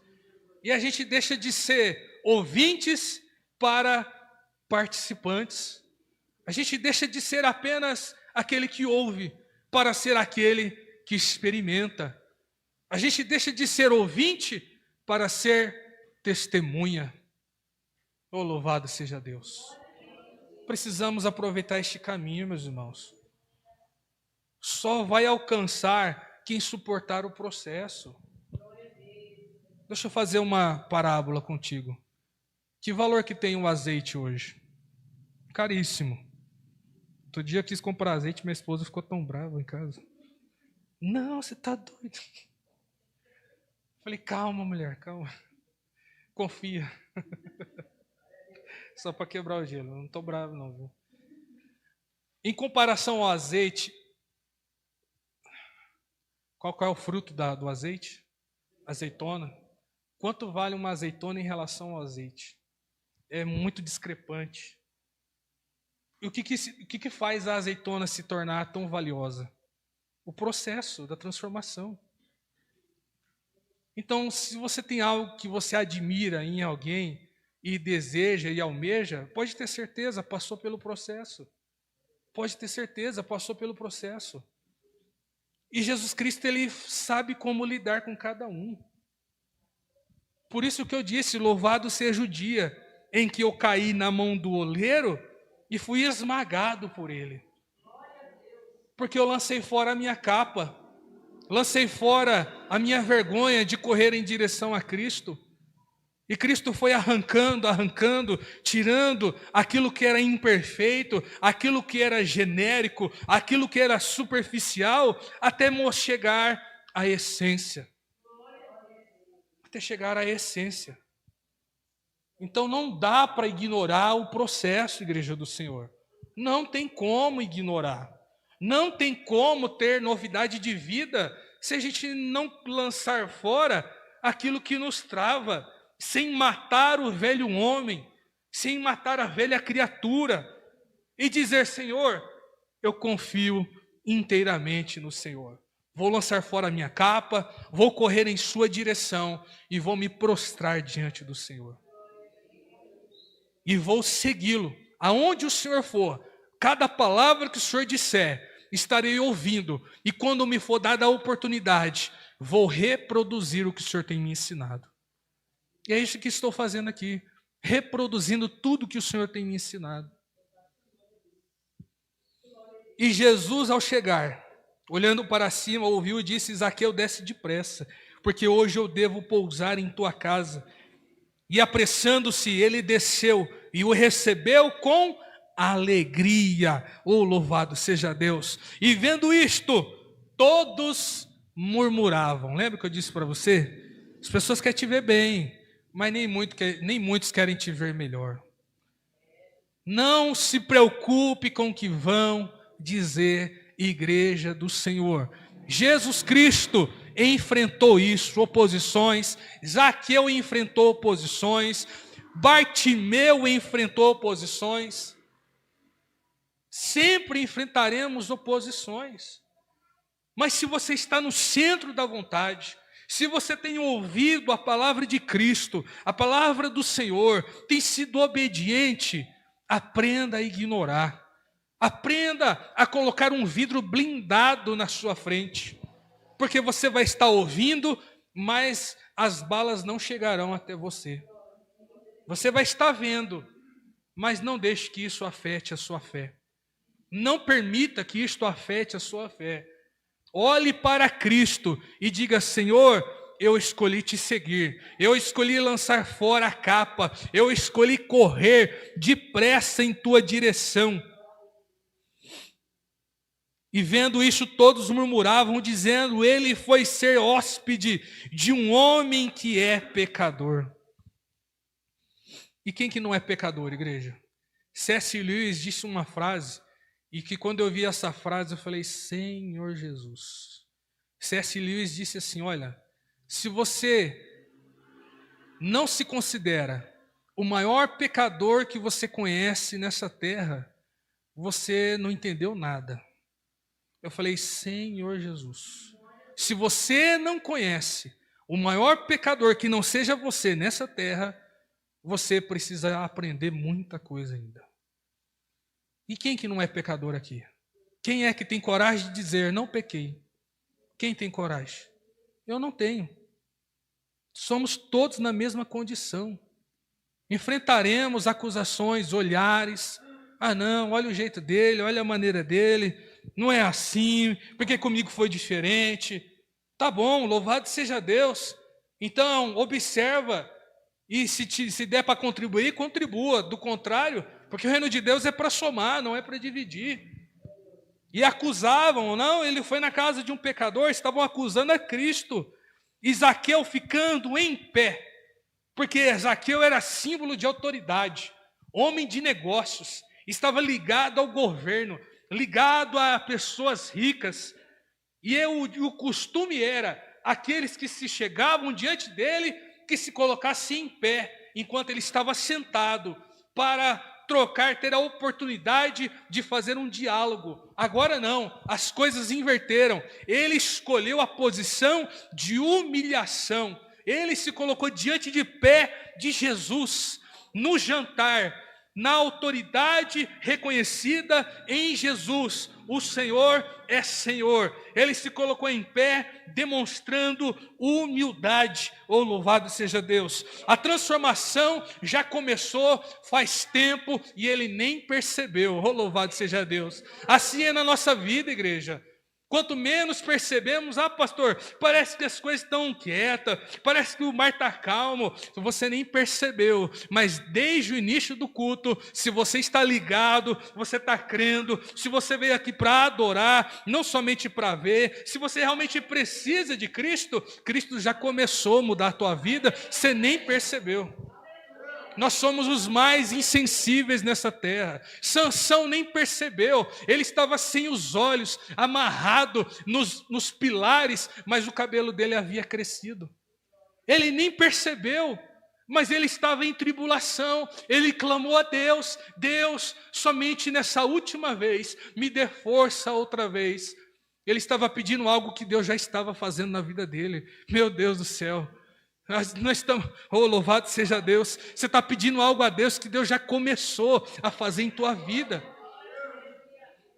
E a gente deixa de ser ouvintes para participantes. A gente deixa de ser apenas aquele que ouve para ser aquele que experimenta. A gente deixa de ser ouvinte para ser testemunha. Oh, louvado seja Deus. Precisamos aproveitar este caminho, meus irmãos. Só vai alcançar quem suportar o processo. Deixa eu fazer uma parábola contigo. Que valor que tem o azeite hoje? Caríssimo. Outro dia eu quis comprar azeite, minha esposa ficou tão brava em casa. Não, você está doido. Falei, calma, mulher, calma. Confia. Só para quebrar o gelo. Eu não estou bravo, não, viu? Em comparação ao azeite, qual é o fruto do azeite? Azeitona. Quanto vale uma azeitona em relação ao azeite? É muito discrepante. E o que faz a azeitona se tornar tão valiosa? O processo da transformação. Então, se você tem algo que você admira em alguém e deseja e almeja, pode ter certeza, passou pelo processo. Pode ter certeza, passou pelo processo. E Jesus Cristo, Ele sabe como lidar com cada um. Por isso que eu disse, louvado seja o dia em que eu caí na mão do oleiro e fui esmagado por ele. Porque eu lancei fora a minha capa, lancei fora a minha vergonha de correr em direção a Cristo. E Cristo foi arrancando, tirando aquilo que era imperfeito, aquilo que era genérico, aquilo que era superficial, até chegar à essência. Até chegar à essência. Então não dá para ignorar o processo, igreja do Senhor. Não tem como ignorar. Não tem como ter novidade de vida se a gente não lançar fora aquilo que nos trava, sem matar o velho homem, sem matar a velha criatura, e dizer, Senhor, eu confio inteiramente no Senhor. Vou lançar fora a minha capa, vou correr em sua direção e vou me prostrar diante do Senhor. E vou segui-lo. Aonde o Senhor for, cada palavra que o Senhor disser, estarei ouvindo. E quando me for dada a oportunidade, vou reproduzir o que o Senhor tem me ensinado. E é isso que estou fazendo aqui, reproduzindo tudo que o Senhor tem me ensinado. E Jesus, ao chegar, olhando para cima, ouviu e disse, Zaqueu, desce depressa, porque hoje eu devo pousar em tua casa. E apressando-se, ele desceu e o recebeu com alegria. Oh, louvado seja Deus. E vendo isto, todos murmuravam. Lembra que eu disse para você? As pessoas querem te ver bem, mas nem muitos querem te ver melhor. Não se preocupe com o que vão dizer, igreja do Senhor. Jesus Cristo enfrentou isso, oposições. Zaqueu enfrentou oposições. Bartimeu enfrentou oposições. Sempre enfrentaremos oposições. Mas se você está no centro da vontade, se você tem ouvido a palavra de Cristo, a palavra do Senhor, tem sido obediente, aprenda a ignorar. Aprenda a colocar um vidro blindado na sua frente. Porque você vai estar ouvindo, mas as balas não chegarão até você. Você vai estar vendo, mas não deixe que isso afete a sua fé. Não permita que isto afete a sua fé. Olhe para Cristo e diga, Senhor, eu escolhi te seguir. Eu escolhi lançar fora a capa. Eu escolhi correr depressa em tua direção. E vendo isso, todos murmuravam, dizendo, ele foi ser hóspede de um homem que é pecador. E quem que não é pecador, igreja? C.S. Lewis disse uma frase E que quando eu vi essa frase, eu falei, Senhor Jesus. C.S. Lewis disse assim, olha, se você não se considera o maior pecador que você conhece nessa terra, você não entendeu nada. Eu falei, Senhor Jesus, se você não conhece o maior pecador que não seja você nessa terra, você precisa aprender muita coisa ainda. E quem que não é pecador aqui? Quem é que tem coragem de dizer, não pequei? Quem tem coragem? Eu não tenho. Somos todos na mesma condição. Enfrentaremos acusações, olhares. Ah não, olha o jeito dele, olha a maneira dele. Não é assim, porque comigo foi diferente. Tá bom, louvado seja Deus. Então, observa. E se der para contribuir, contribua. Do contrário, porque o reino de Deus é para somar, não é para dividir. E acusavam, não, ele foi na casa de um pecador, estavam acusando a Cristo. E Zaqueu ficando em pé, porque Zaqueu era símbolo de autoridade, homem de negócios, estava ligado ao governo, ligado a pessoas ricas. E o costume era, aqueles que se chegavam diante dele, que se colocasse em pé, enquanto ele estava sentado, para trocar, ter a oportunidade de fazer um diálogo. Agora não, as coisas inverteram. Ele escolheu a posição de humilhação. Ele se colocou diante de pé de Jesus, no jantar, na autoridade reconhecida em Jesus. O Senhor é Senhor. Ele se colocou em pé, demonstrando humildade. Oh, louvado seja Deus. A transformação já começou faz tempo e ele nem percebeu. Oh, louvado seja Deus. Assim é na nossa vida, igreja. Quanto menos percebemos, pastor, parece que as coisas estão quietas, parece que o mar está calmo, você nem percebeu, mas desde o início do culto, se você está ligado, você está crendo, se você veio aqui para adorar, não somente para ver, se você realmente precisa de Cristo, Cristo já começou a mudar a tua vida, você nem percebeu. Nós somos os mais insensíveis nessa terra. Sansão nem percebeu, ele estava sem os olhos, amarrado nos pilares, mas o cabelo dele havia crescido. Ele nem percebeu, mas ele estava em tribulação, ele clamou a Deus, Deus, somente nessa última vez, me dê força outra vez. Ele estava pedindo algo que Deus já estava fazendo na vida dele. Meu Deus do céu. Nós estamos, oh, louvado seja Deus. Você está pedindo algo a Deus que Deus já começou a fazer em tua vida.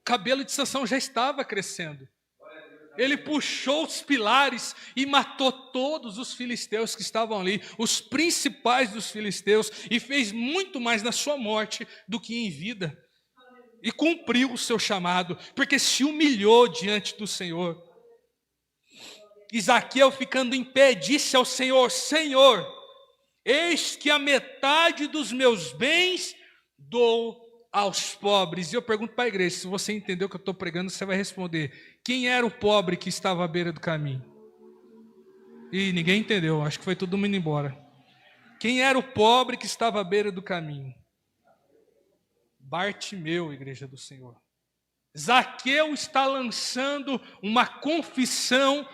O cabelo de Sansão já estava crescendo. Ele puxou os pilares e matou todos os filisteus que estavam ali, os principais dos filisteus, e fez muito mais na sua morte do que em vida. E cumpriu o seu chamado, porque se humilhou diante do Senhor. Zaqueu, ficando em pé, disse ao Senhor, Senhor, eis que a metade dos meus bens dou aos pobres. E eu pergunto para a igreja, se você entendeu o que eu estou pregando, você vai responder, quem era o pobre que estava à beira do caminho? E ninguém entendeu, acho que foi todo mundo embora. Quem era o pobre que estava à beira do caminho? Bartimeu, igreja do Senhor. Zaqueu está lançando uma confissão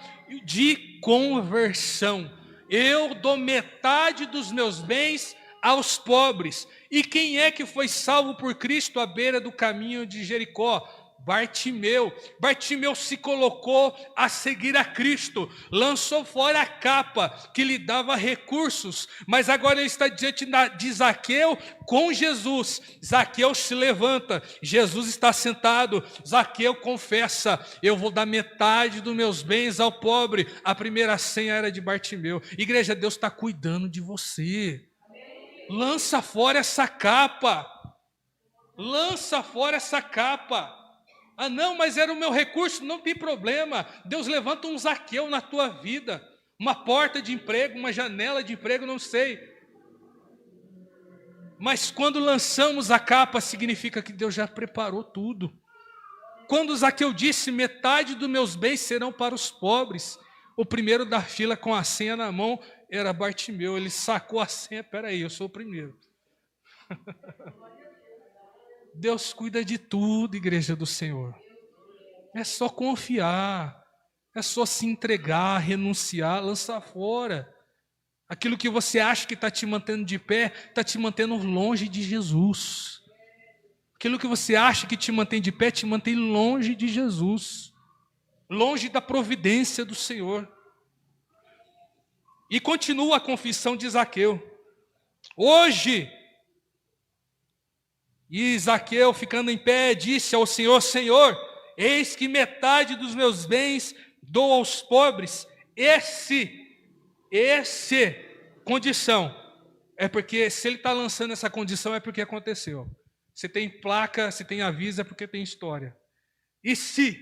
de conversão. Eu dou metade dos meus bens aos pobres. E quem é que foi salvo por Cristo à beira do caminho de Jericó? Bartimeu. Bartimeu se colocou a seguir a Cristo, lançou fora a capa que lhe dava recursos, mas agora ele está diante de Zaqueu com Jesus. Zaqueu se levanta, Jesus está sentado, Zaqueu confessa, eu vou dar metade dos meus bens ao pobre. A primeira senha era de Bartimeu. Igreja, Deus está cuidando de você. Lança fora essa capa, lança fora essa capa. Ah não, mas era o meu recurso, não tem problema. Deus levanta um Zaqueu na tua vida, uma porta de emprego, uma janela de emprego, não sei. Mas quando lançamos a capa, significa que Deus já preparou tudo. Quando Zaqueu disse, metade dos meus bens serão para os pobres, o primeiro da fila com a senha na mão era Bartimeu. Ele sacou a senha, peraí, eu sou o primeiro. Deus cuida de tudo, igreja do Senhor. É só confiar, é só se entregar, renunciar, lançar fora. Aquilo que você acha que está te mantendo de pé, está te mantendo longe de Jesus. Aquilo que você acha que te mantém de pé, te mantém longe de Jesus. Longe da providência do Senhor. E continua a confissão de Zaqueu. Hoje, e Zaqueu, ficando em pé, disse ao Senhor: Senhor, eis que metade dos meus bens dou aos pobres. Condição. É porque, se ele está lançando essa condição, é porque aconteceu. Se tem placa, se tem aviso, é porque tem história. E se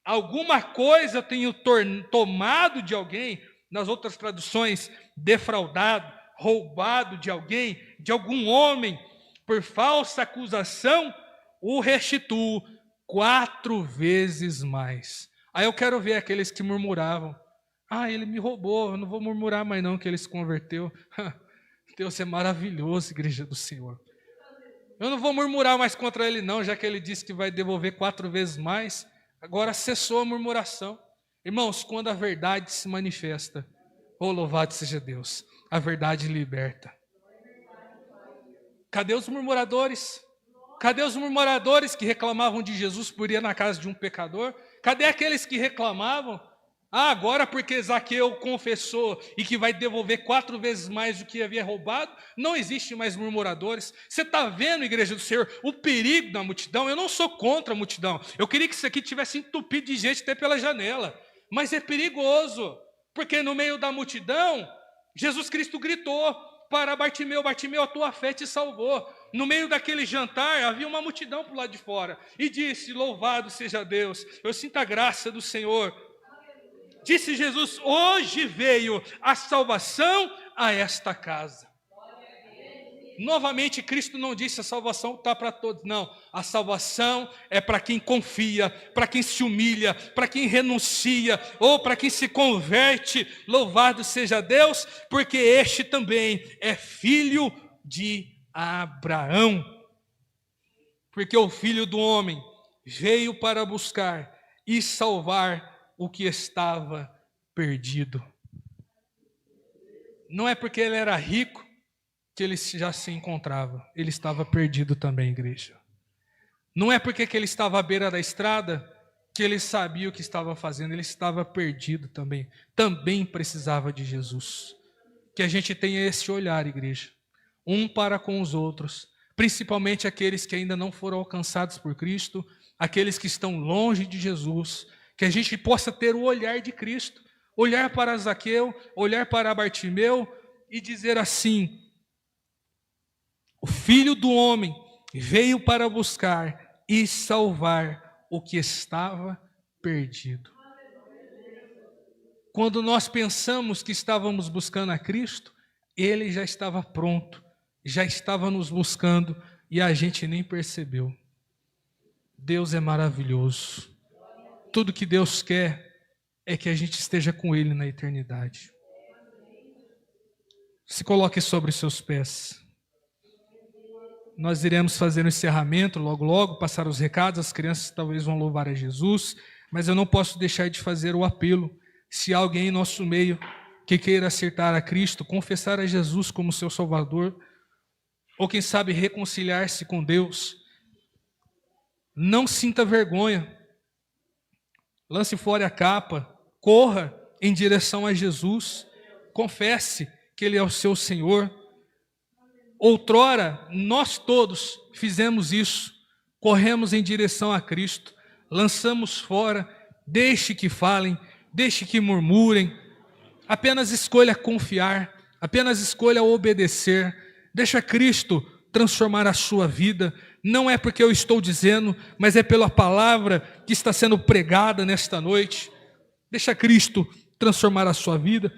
alguma coisa eu tenho tomado de alguém, nas outras traduções, defraudado, roubado de alguém, de algum homem, por falsa acusação, o restituo 4 vezes mais. Aí eu quero ver aqueles que murmuravam: ele me roubou, eu não vou murmurar mais não que ele se converteu. Deus é maravilhoso, igreja do Senhor. Eu não vou murmurar mais contra ele não, já que ele disse que vai devolver 4 vezes mais. Agora cessou a murmuração. Irmãos, quando a verdade se manifesta, louvado seja Deus, a verdade liberta. Cadê os murmuradores? Cadê os murmuradores que reclamavam de Jesus por ir na casa de um pecador? Cadê aqueles que reclamavam? Agora porque Zaqueu confessou e que vai devolver 4 vezes mais do que havia roubado, não existe mais murmuradores. Você está vendo, igreja do Senhor, o perigo da multidão? Eu não sou contra a multidão. Eu queria que isso aqui tivesse entupido de gente até pela janela. Mas é perigoso, porque no meio da multidão, Jesus Cristo gritou para Bartimeu: Bartimeu, a tua fé te salvou. No meio daquele jantar, havia uma multidão para o lado de fora. E disse: louvado seja Deus, eu sinto a graça do Senhor. Disse Jesus: hoje veio a salvação a esta casa. Novamente, Cristo não disse a salvação está para todos, não. A salvação é para quem confia, para quem se humilha, para quem renuncia, ou para quem se converte. Louvado seja Deus, porque este também é filho de Abraão. Porque o Filho do Homem veio para buscar e salvar o que estava perdido. Não é porque ele era rico que ele já se encontrava. Ele estava perdido também, igreja. Não é porque ele estava à beira da estrada que ele sabia o que estava fazendo. Ele estava perdido também. Também precisava de Jesus. Que a gente tenha esse olhar, igreja. Um para com os outros. Principalmente aqueles que ainda não foram alcançados por Cristo. Aqueles que estão longe de Jesus. Que a gente possa ter o olhar de Cristo, olhar para Zaqueu, olhar para Bartimeu e dizer assim: o Filho do Homem veio para buscar e salvar o que estava perdido. Quando nós pensamos que estávamos buscando a Cristo, Ele já estava pronto, já estava nos buscando e a gente nem percebeu. Deus é maravilhoso. Tudo que Deus quer é que a gente esteja com Ele na eternidade. Se coloque sobre os seus pés. Nós iremos fazer um encerramento logo logo, passar os recados, as crianças talvez vão louvar a Jesus, mas eu não posso deixar de fazer o apelo. Se há alguém em nosso meio que queira acertar a Cristo, confessar a Jesus como seu Salvador, ou quem sabe reconciliar-se com Deus, não sinta vergonha. Lance fora a capa, corra em direção a Jesus, confesse que Ele é o seu Senhor. Outrora, nós todos fizemos isso, corremos em direção a Cristo, lançamos fora, deixe que falem, deixe que murmurem, apenas escolha confiar, apenas escolha obedecer, deixa Cristo transformar a sua vida. Não é porque eu estou dizendo, mas é pela palavra que está sendo pregada nesta noite. Deixa Cristo transformar a sua vida.